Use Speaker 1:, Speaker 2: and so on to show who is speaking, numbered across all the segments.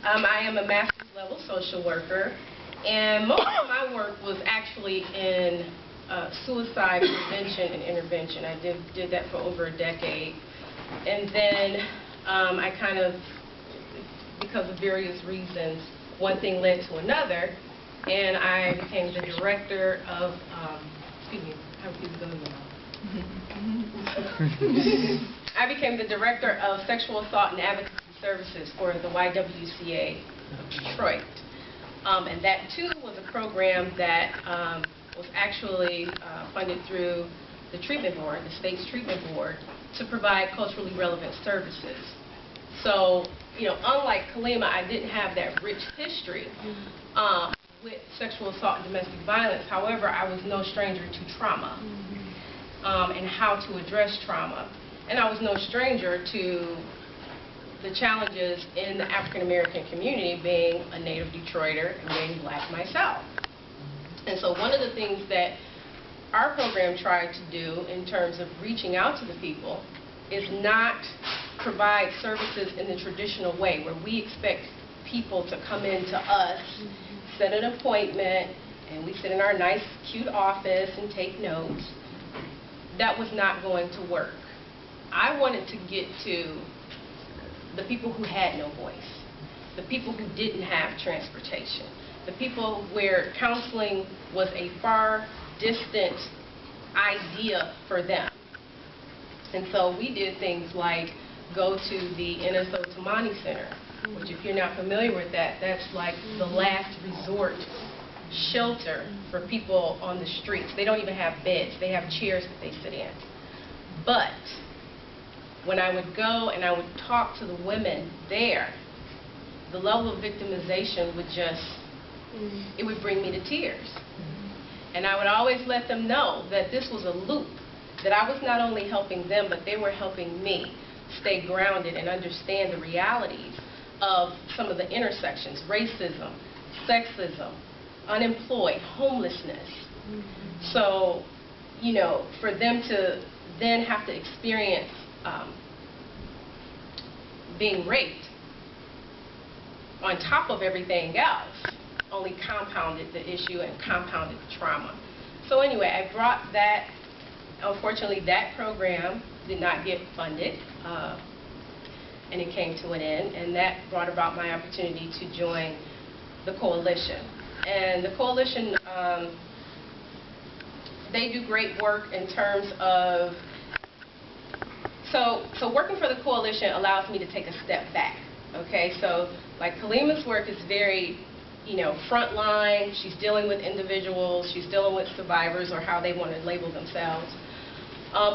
Speaker 1: I am a master's level social worker, and most of my work was actually in suicide prevention and intervention. I did that for over a decade. And then I kind of, because of various reasons, one thing led to another, and I became the director of, excuse me, how is it going now? I became the director of sexual assault and advocacy services for the YWCA of Detroit. And that too was a program that was actually funded through the treatment board, the state's treatment board, to provide culturally relevant services. So, you know, unlike Kalimah, I didn't have that rich history with sexual assault and domestic violence. However, I was no stranger to trauma and how to address trauma. And I was no stranger to the challenges in the African American community, being a native Detroiter and being black myself. And so one of the things that our program tried to do in terms of reaching out to the people is not provide services in the traditional way, where we expect people to come into us, set an appointment, and we sit in our nice, cute office and take notes. That was not going to work. I wanted to get to the people who had no voice, the people who didn't have transportation, the people where counseling was a far distant idea for them. And so we did things like go to the NSO Tamani Center, which, if you're not familiar with that, that's like the last resort shelter for people on the streets. They don't even have beds. They have chairs that they sit in. But when I would go and I would talk to the women there, the level of victimization would just, it would bring me to tears. And I would always let them know that this was a loop, that I was not only helping them, but they were helping me stay grounded and understand the realities of some of the intersections: racism, sexism, unemployed, homelessness. So, you know, for them to then have to experience being raped on top of everything else only compounded the issue and compounded the trauma. So anyway, I brought that. Unfortunately, that program did not get funded, and it came to an end, and that brought about my opportunity to join the coalition. And the coalition, they do great work in terms of, so working for the coalition allows me to take a step back, okay? So like Kalimah's work is very, you know, frontline. She's dealing with individuals, she's dealing with survivors, or how they want to label themselves.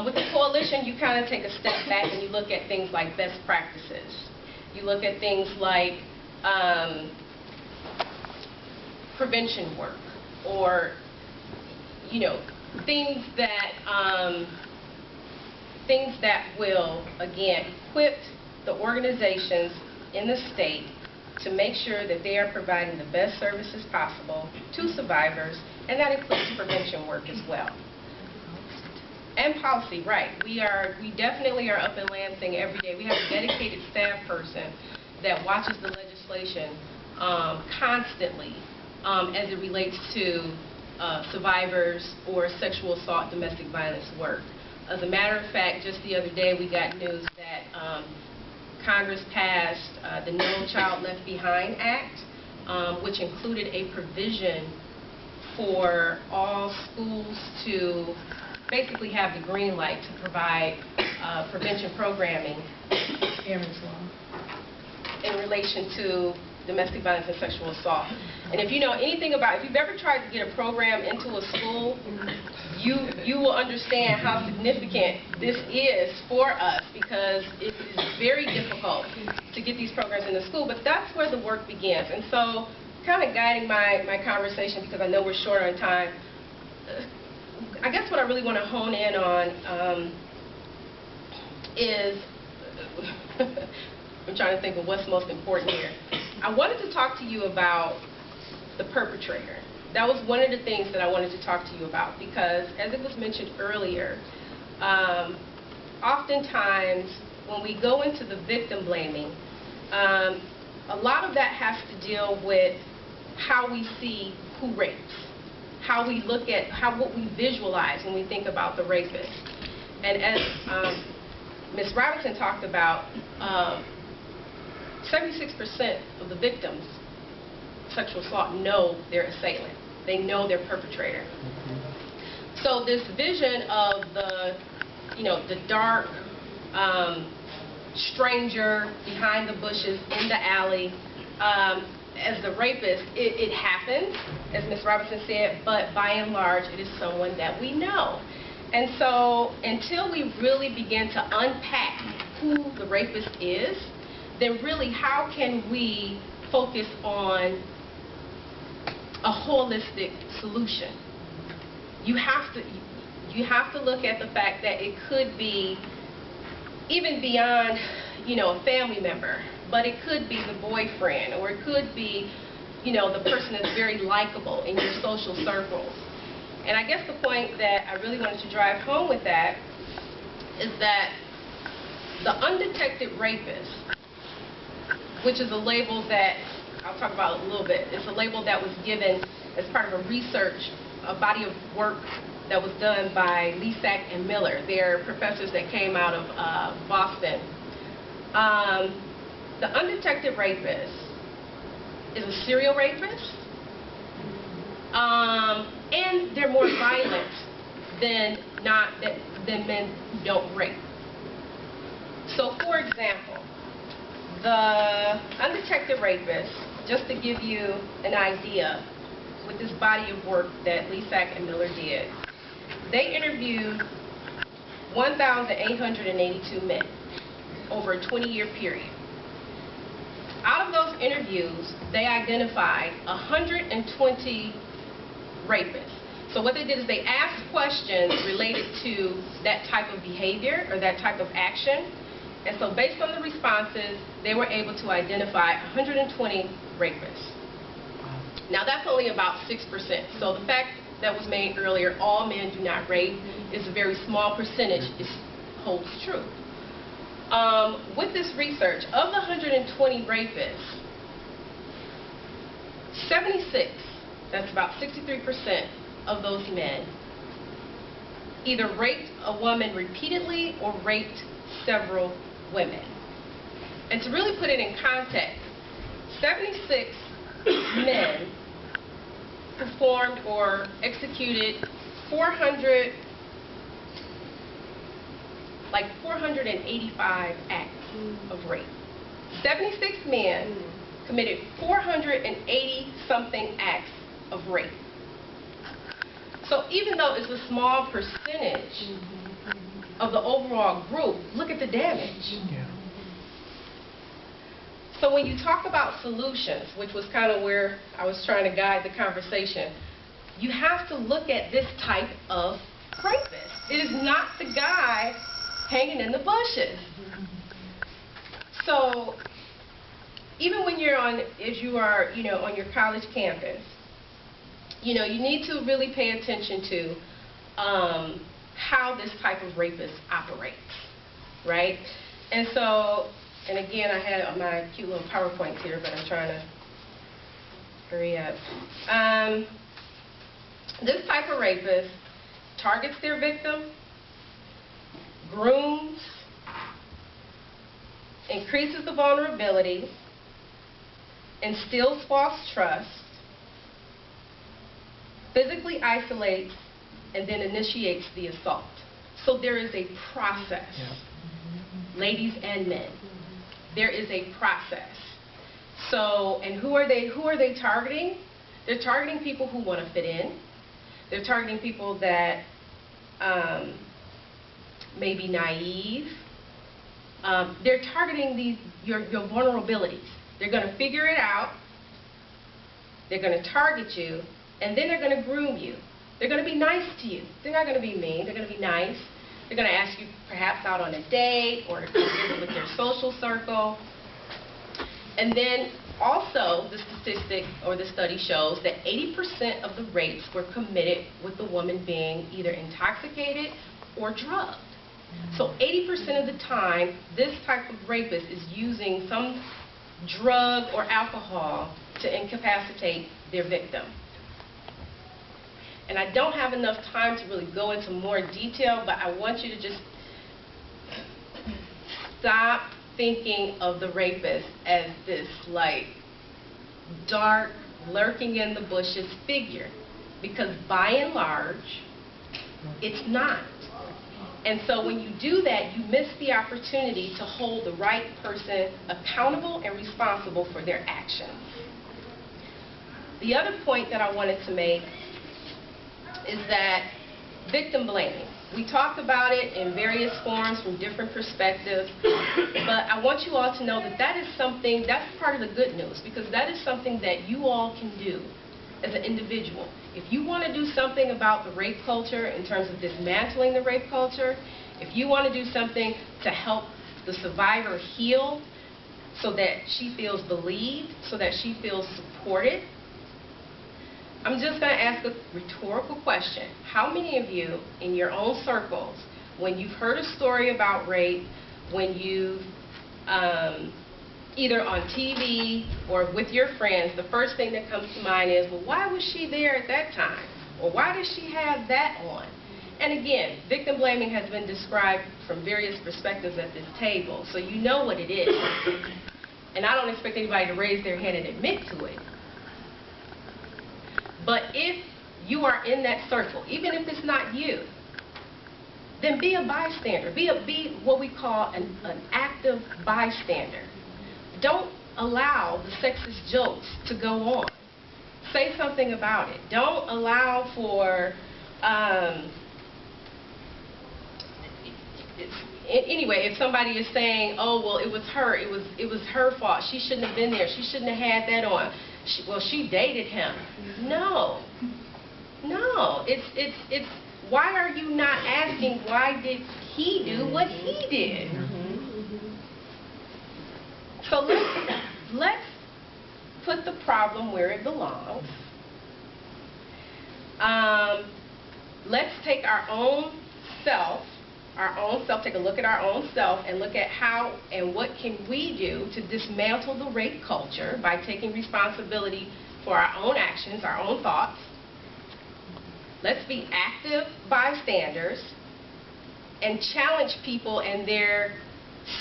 Speaker 1: With the coalition, you kind of take a step back and you look at things like best practices. You look at things like prevention work, or, you know, things that will, again, equip the organizations in the state to make sure that they are providing the best services possible to survivors, and that includes prevention work as well. And policy, right. We definitely are up in Lansing every day. We have a dedicated staff person that watches the legislation constantly as it relates to survivors or sexual assault, domestic violence work. As a matter of fact, just the other day we got news that Congress passed the No Child Left Behind Act, which included a provision for all schools to basically have the green light to provide prevention programming in relation to domestic violence and sexual assault. And if you know anything about, if you've ever tried to get a program into a school, you will understand how significant this is for us, because it is very difficult to get these programs in the school, but that's where the work begins. And so, kind of guiding my conversation, because I know we're short on time, I guess what I really want to hone in on is, I'm trying to think of what's most important here. I wanted to talk to you about the perpetrator. That was one of the things that I wanted to talk to you about, because as it was mentioned earlier, oftentimes when we go into the victim blaming, a lot of that has to deal with how we see who rapes, how we look at what we visualize when we think about the rapist. And as Ms. Robinson talked about, 76% of the victims of sexual assault know their assailant. They know their perpetrator. So this vision of the dark stranger behind the bushes in the alley as the rapist, it happens, as Ms. Robinson said, but by and large, it is someone that we know. And so until we really begin to unpack who the rapist is, then really how can we focus on a holistic solution? You have to look at the fact that it could be even beyond, a family member, but it could be the boyfriend, or it could be, the person that's very likable in your social circles. And I guess the point that I really wanted to drive home with that is that the undetected rapist, which is a label that I'll talk about a little bit, it's a label that was given as part of a research, a body of work that was done by Leasack and Miller. They're professors that came out of Boston. The undetected rapist is a serial rapist, and they're more violent than men who don't rape. So, for example, the undetected rapist, just to give you an idea, with this body of work that Leasack and Miller did, they interviewed 1,882 men over a 20-year period. Out of those interviews, they identified 120 rapists. So what they did is they asked questions related to that type of behavior or that type of action. And so based on the responses, they were able to identify 120 rapists. Now that's only about 6%. So the fact that was made earlier, all men do not rape, is a very small percentage, holds true. With this research, of the 120 rapists, 76, that's about 63% of those men, either raped a woman repeatedly or raped several women. And to really put it in context, 76 men performed or executed 485 acts of rape. 76 men committed 480-something acts of rape. So even though it's a small percentage of the overall group, look at the damage. So when you talk about solutions, which was kind of where I was trying to guide the conversation, you have to look at this type of rapist. It is not the guy hanging in the bushes. So even when you're on your college campus, you need to really pay attention to how this type of rapist operates, right? And so, and again, I had my cute little PowerPoints here, but I'm trying to hurry up. This type of rapist targets their victim, grooms, increases the vulnerability, instills false trust, physically isolates, and then initiates the assault. So there is a process, ladies and men. There is a process. So, and who are they targeting? They're targeting people who want to fit in. They're targeting people that may be naive. They're targeting your vulnerabilities. They're going to figure it out. They're going to target you, and then they're going to groom you. They're going to be nice to you. They're not going to be mean. They're going to be nice. They're going to ask you perhaps out on a date or to visit with their social circle. And then also the statistic or the study shows that 80% of the rapes were committed with the woman being either intoxicated or drugged. So 80% of the time, this type of rapist is using some drug, or alcohol to incapacitate their victim. And I don't have enough time to really go into more detail, but I want you to just stop thinking of the rapist as this, like, dark, lurking in the bushes figure. Because by and large, it's not. And so when you do that, you miss the opportunity to hold the right person accountable and responsible for their actions. The other point that I wanted to make is that victim blaming. We talked about it in various forms from different perspectives, but I want you all to know that that is something, that's part of the good news, because that is something that you all can do as an individual. If you want to do something about the rape culture in terms of dismantling the rape culture, if you want to do something to help the survivor heal so that she feels believed, so that she feels supported, I'm just going to ask a rhetorical question. How many of you in your own circles, when you've heard a story about rape, when you've either on TV or with your friends, the first thing that comes to mind is, well, why was she there at that time? Or why did she have that on? And again, victim blaming has been described from various perspectives at this table, so you know what it is. And I don't expect anybody to raise their hand and admit to it. But if you are in that circle, even if it's not you, then be a bystander. Be what we call an active bystander. Don't allow the sexist jokes to go on. Say something about it. Don't allow for, anyway, if somebody is saying, oh, well, it was her fault. She shouldn't have been there. She shouldn't have had that on. Well, she dated him. No. No. It's why are you not asking why did he do what he did? So let's put the problem where it belongs. Let's take our own self, take a look at our own self and look at how and what can we do to dismantle the rape culture by taking responsibility for our own actions, our own thoughts. Let's be active bystanders and challenge people and their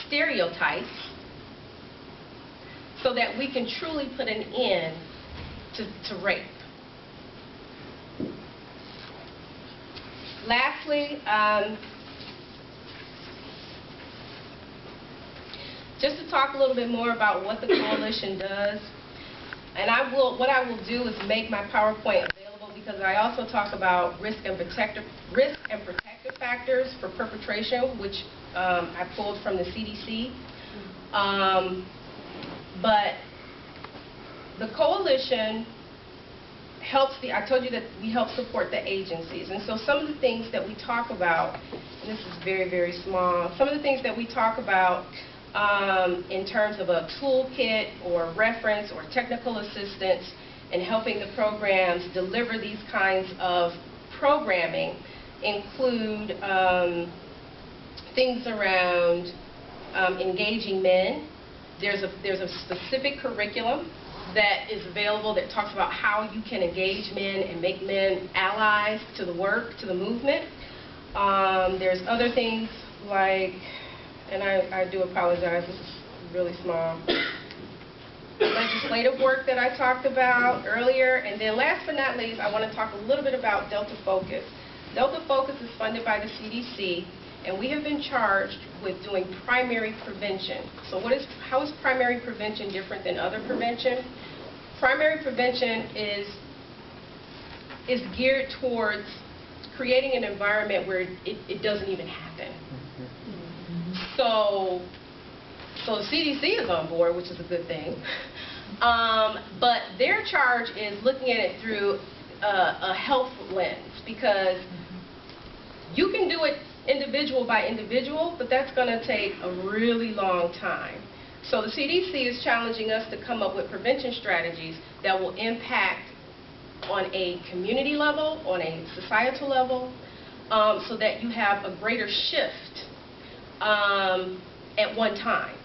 Speaker 1: stereotypes so that we can truly put an end to rape. Lastly, just to talk a little bit more about what the coalition does, and what I will do is make my PowerPoint available because I also talk about risk and protective factors for perpetration, which I pulled from the CDC. But the coalition helps I told you that we help support the agencies. And so some of the things that we talk about, and this is very, very small, some of the things that we talk about in terms of a toolkit or reference or technical assistance in helping the programs deliver these kinds of programming include things around engaging men. There's a specific curriculum that is available that talks about how you can engage men and make men allies to the work, to the movement. There's other things like, and I do apologize, this is really small, legislative work that I talked about earlier. And then last but not least, I want to talk a little bit about Delta Focus. Delta Focus is funded by the CDC, and we have been charged with doing primary prevention. So how is primary prevention different than other prevention? Primary prevention is geared towards creating an environment where it doesn't even happen. So the CDC is on board, which is a good thing. But their charge is looking at it through a health lens, because you can do it individual by individual, but that's going to take a really long time. So the CDC is challenging us to come up with prevention strategies that will impact on a community level, on a societal level, so that you have a greater shift at one time.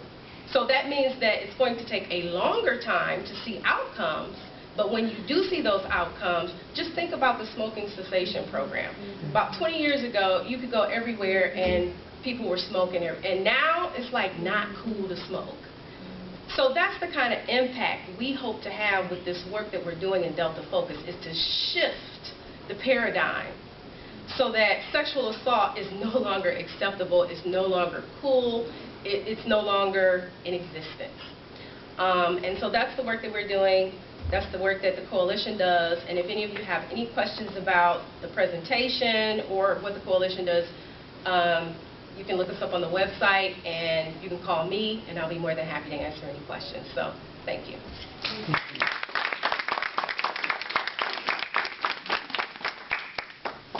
Speaker 1: So that means that it's going to take a longer time to see outcomes, but when you do see those outcomes, just think about the smoking cessation program. About 20 years ago, you could go everywhere and people were smoking, and now it's like not cool to smoke. So that's the kind of impact we hope to have with this work that we're doing in Delta Focus, is to shift the paradigm so that sexual assault is no longer acceptable, it's no longer cool, it's no longer in existence. And so that's the work that we're doing. That's the work that the coalition does. And if any of you have any questions about the presentation or what the coalition does, you can look us up on the website, and you can call me, and I'll be more than happy to answer any questions. So, thank you.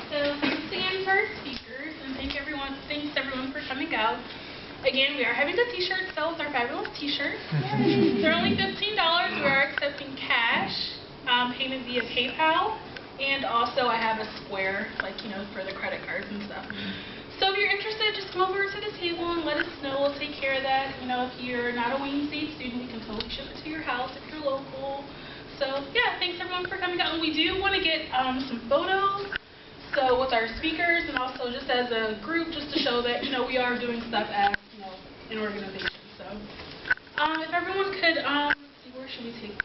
Speaker 2: So, thanks again for our speakers, and thanks everyone for coming out. Again, we are having a t-shirt sale with our fabulous t-shirts. They're only $15. We are accepting cash, payment via PayPal, and also I have a square, like, for the credit cards and stuff. So if you're interested, just come over to the table and let us know. We'll take care of that. If you're not a Wayne State student, we can totally ship it to your house if you're local. So yeah, thanks everyone for coming out. And we do want to get some photos, so with our speakers, and also just as a group, just to show that we are doing stuff as an organization. So if everyone could, let's see, where should we take?